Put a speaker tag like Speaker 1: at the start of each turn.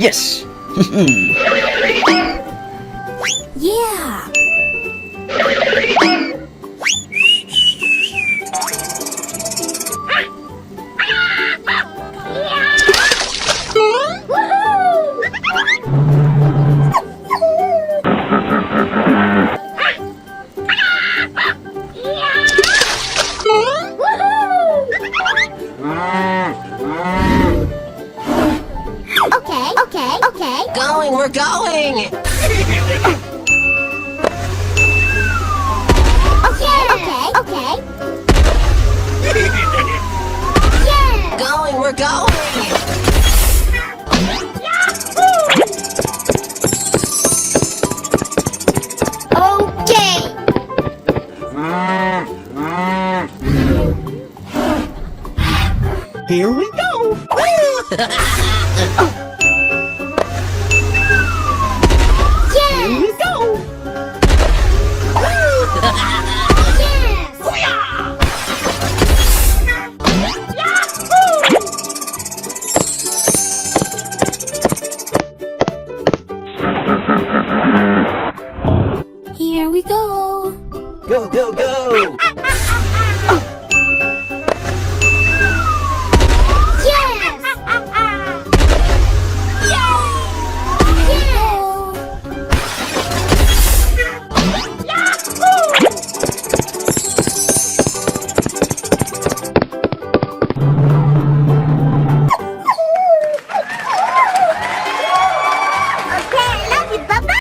Speaker 1: Yes!
Speaker 2: Yeah! Okay.
Speaker 3: We're going!
Speaker 2: Okay. Yeah!
Speaker 3: We're going!
Speaker 2: Okay!
Speaker 1: Here we go!
Speaker 2: Yes!
Speaker 1: Here we go!
Speaker 2: Here we go!
Speaker 1: Go, go, go!